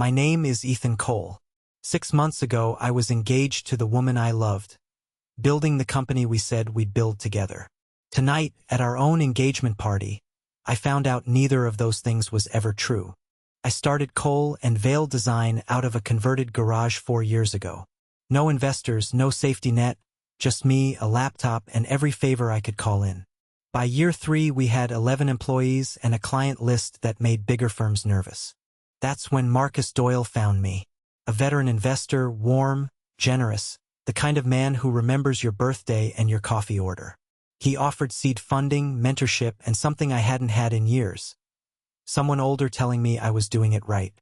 My name is Ethan Cole. 6 months ago, I was engaged to the woman I loved, building the company we said we'd build together. Tonight, at our own engagement party, I found out neither of those things was ever true. I started Cole and Veil Design out of a converted garage 4 years ago. No investors, no safety net, just me, a laptop, and every favor I could call in. By year 3, we had 11 employees and a client list that made bigger firms nervous. That's when Marcus Doyle found me. A veteran investor, warm, generous, the kind of man who remembers your birthday and your coffee order. He offered seed funding, mentorship, and something I hadn't had in years. Someone older telling me I was doing it right.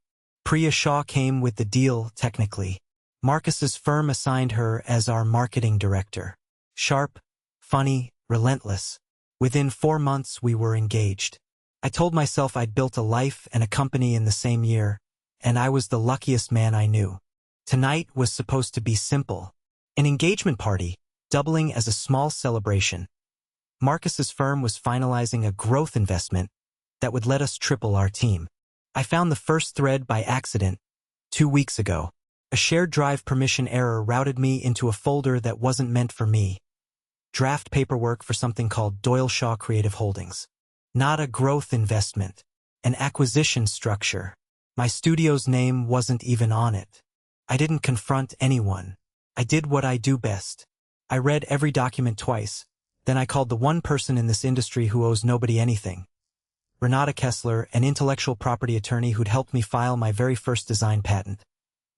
Priya came with the deal, technically. Marcus's firm assigned her as our marketing director. Sharp, funny, relentless. Within 4 months, we were engaged. I told myself I'd built a life and a company in the same year, and I was the luckiest man I knew. Tonight was supposed to be simple. An engagement party, doubling as a small celebration. Marcus's firm was finalizing a growth investment that would let us triple our team. I found the first thread by accident 2 weeks ago. A shared drive permission error routed me into a folder that wasn't meant for me. Draft paperwork for something called Doyle Creative Holdings. Not a growth investment, an acquisition structure. My studio's name wasn't even on it. I didn't confront anyone. I did what I do best. I read every document twice, then I called the one person in this industry who owes nobody anything. Renata Kessler, an intellectual property attorney who'd helped me file my very first design patent.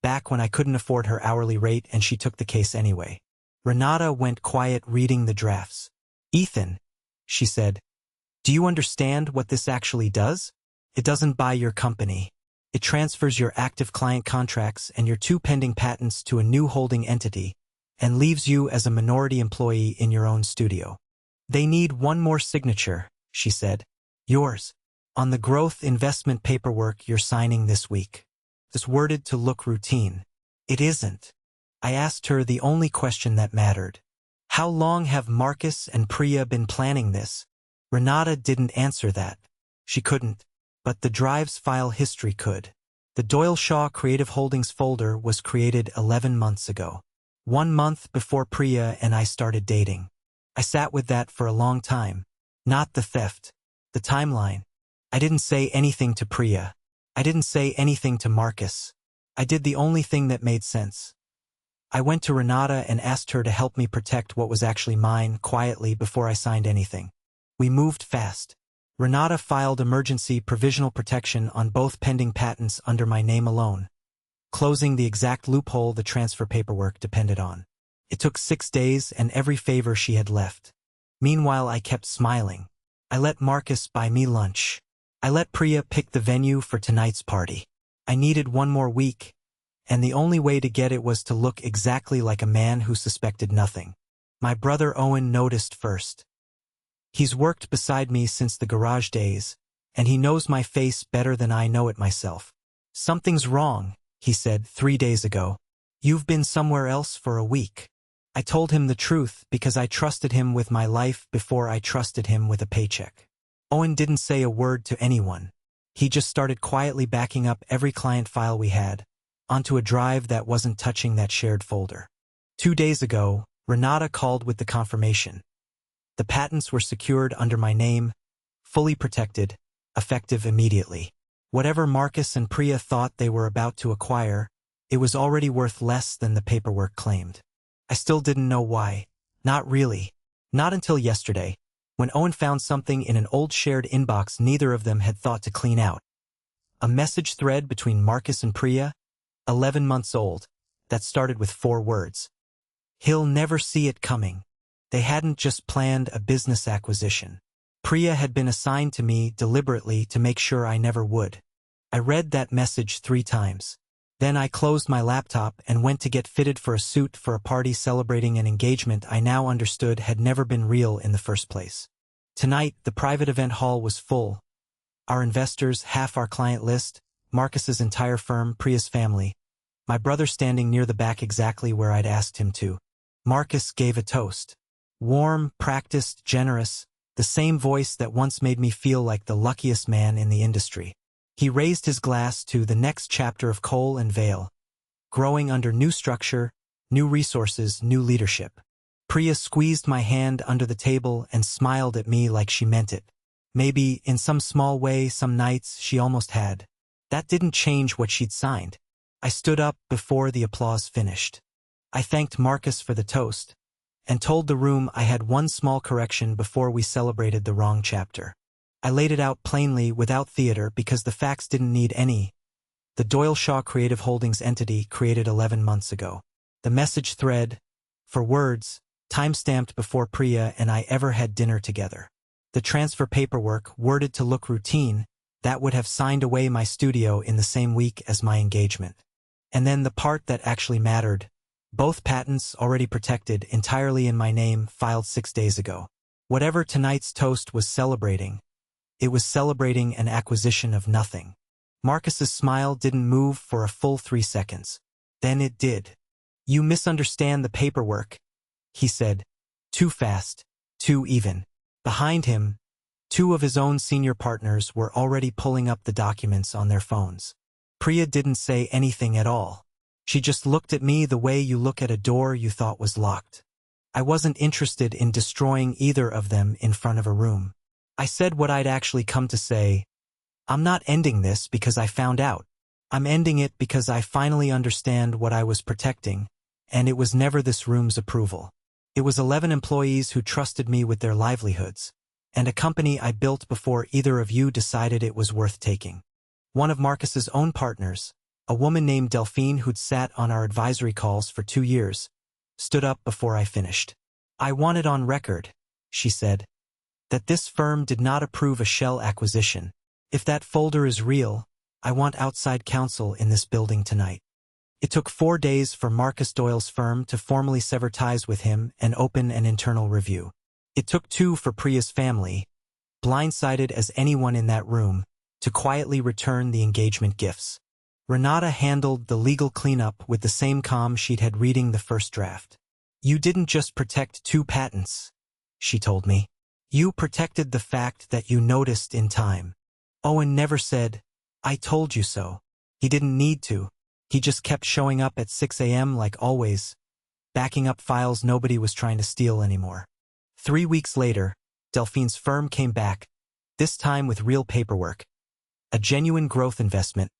Back when I couldn't afford her hourly rate and she took the case anyway. Renata went quiet reading the drafts. "Ethan," she said, "do you understand what this actually does? It doesn't buy your company. It transfers your active client contracts and your 2 pending patents to a new holding entity and leaves you as a minority employee in your own studio. They need one more signature," she said. "Yours. On the growth investment paperwork you're signing this week." It's worded to look routine. It isn't. I asked her the only question that mattered. How long have Marcus and Priya been planning this? Renata didn't answer that. She couldn't. But the drive's file history could. The Doyle Creative Holdings folder was created 11 months ago. 1 month before Priya and I started dating. I sat with that for a long time. Not the theft. The timeline. I didn't say anything to Priya. I didn't say anything to Marcus. I did the only thing that made sense. I went to Renata and asked her to help me protect what was actually mine quietly before I signed anything. We moved fast. Renata filed emergency provisional protection on both pending patents under my name alone, closing the exact loophole the transfer paperwork depended on. It took 6 days and every favor she had left. Meanwhile, I kept smiling. I let Marcus buy me lunch. I let Priya pick the venue for tonight's party. I needed 1 more week, and the only way to get it was to look exactly like a man who suspected nothing. My brother Owen noticed first. He's worked beside me since the garage days, and he knows my face better than I know it myself. "Something's wrong," he said 3 days ago. "You've been somewhere else for a week." I told him the truth because I trusted him with my life before I trusted him with a paycheck. Owen didn't say a word to anyone. He just started quietly backing up every client file we had onto a drive that wasn't touching that shared folder. 2 days ago, Renata called with the confirmation. The patents were secured under my name, fully protected, effective immediately. Whatever Marcus and Priya thought they were about to acquire, it was already worth less than the paperwork claimed. I still didn't know why. Not really. Not until yesterday, when Owen found something in an old shared inbox neither of them had thought to clean out. A message thread between Marcus and Priya, 11 months old, that started with 4 words. He'll never see it coming. They hadn't just planned a business acquisition. Priya had been assigned to me deliberately to make sure I never would. I read that message 3 times. Then I closed my laptop and went to get fitted for a suit for a party celebrating an engagement I now understood had never been real in the first place. Tonight, the private event hall was full. Our investors, half our client list, Marcus's entire firm, Priya's family. My brother standing near the back exactly where I'd asked him to. Marcus gave a toast. Warm, practiced, generous, the same voice that once made me feel like the luckiest man in the industry. He raised his glass to the next chapter of Cole and Vale, growing under new structure, new resources, new leadership. Priya squeezed my hand under the table and smiled at me like she meant it. Maybe, in some small way, some nights she almost had. That didn't change what she'd signed. I stood up before the applause finished. I thanked Marcus for the toast, and told the room I had one small correction before we celebrated the wrong chapter. I laid it out plainly, without theater, because the facts didn't need any. The Doyle Shaw Creative Holdings entity created 11 months ago. The message thread, for words, time-stamped before Priya and I ever had dinner together. The transfer paperwork, worded to look routine, that would have signed away my studio in the same week as my engagement. And then the part that actually mattered, both patents already protected entirely in my name, filed 6 days ago. Whatever tonight's toast was celebrating, it was celebrating an acquisition of nothing. Marcus's smile didn't move for a full 3 seconds. Then it did. "You misunderstand the paperwork," he said. Too fast, too even. Behind him, 2 of his own senior partners were already pulling up the documents on their phones. Priya didn't say anything at all. She just looked at me the way you look at a door you thought was locked. I wasn't interested in destroying either of them in front of a room. I said what I'd actually come to say. I'm not ending this because I found out. I'm ending it because I finally understand what I was protecting, and it was never this room's approval. It was 11 employees who trusted me with their livelihoods, and a company I built before either of you decided it was worth taking. One of Marcus's own partners, a woman named Delphine who'd sat on our advisory calls for 2 years, stood up before I finished. "I want it on record," she said, "that this firm did not approve a shell acquisition. If that folder is real, I want outside counsel in this building tonight." It took 4 days for Marcus Doyle's firm to formally sever ties with him and open an internal review. It took 2 for Priya's family, blindsided as anyone in that room, to quietly return the engagement gifts. Renata handled the legal cleanup with the same calm she'd had reading the first draft. "You didn't just protect 2 patents," she told me. "You protected the fact that you noticed in time." Owen never said, "I told you so." He didn't need to. He just kept showing up at 6 a.m. like always, backing up files nobody was trying to steal anymore. 3 weeks later, Delphine's firm came back, this time with real paperwork. A genuine growth investment,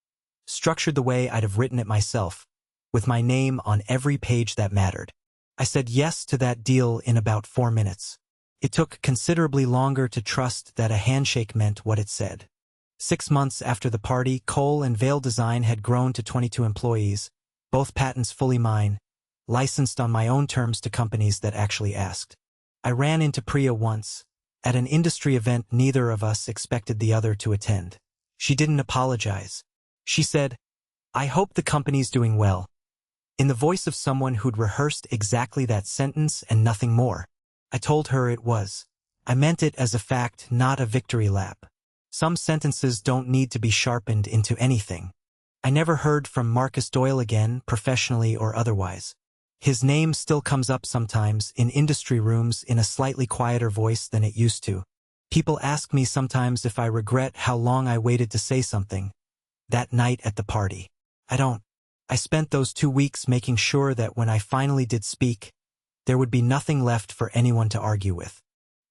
structured the way I'd have written it myself, with my name on every page that mattered. I said yes to that deal in about 4 minutes. It took considerably longer to trust that a handshake meant what it said. 6 months after the party, Cole and Vale Design had grown to 22 employees, both patents fully mine, licensed on my own terms to companies that actually asked. I ran into Priya once, at an industry event neither of us expected the other to attend. She didn't apologize. She said, "I hope the company's doing well," in the voice of someone who'd rehearsed exactly that sentence and nothing more. I told her it was. I meant it as a fact, not a victory lap. Some sentences don't need to be sharpened into anything. I never heard from Marcus Doyle again, professionally or otherwise. His name still comes up sometimes in industry rooms in a slightly quieter voice than it used to. People ask me sometimes if I regret how long I waited to say something that night at the party. I don't. I spent those 2 weeks making sure that when I finally did speak, there would be nothing left for anyone to argue with.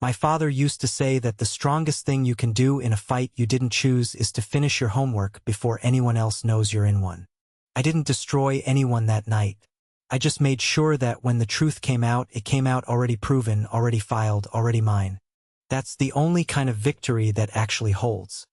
My father used to say that the strongest thing you can do in a fight you didn't choose is to finish your homework before anyone else knows you're in one. I didn't destroy anyone that night. I just made sure that when the truth came out, it came out already proven, already filed, already mine. That's the only kind of victory that actually holds.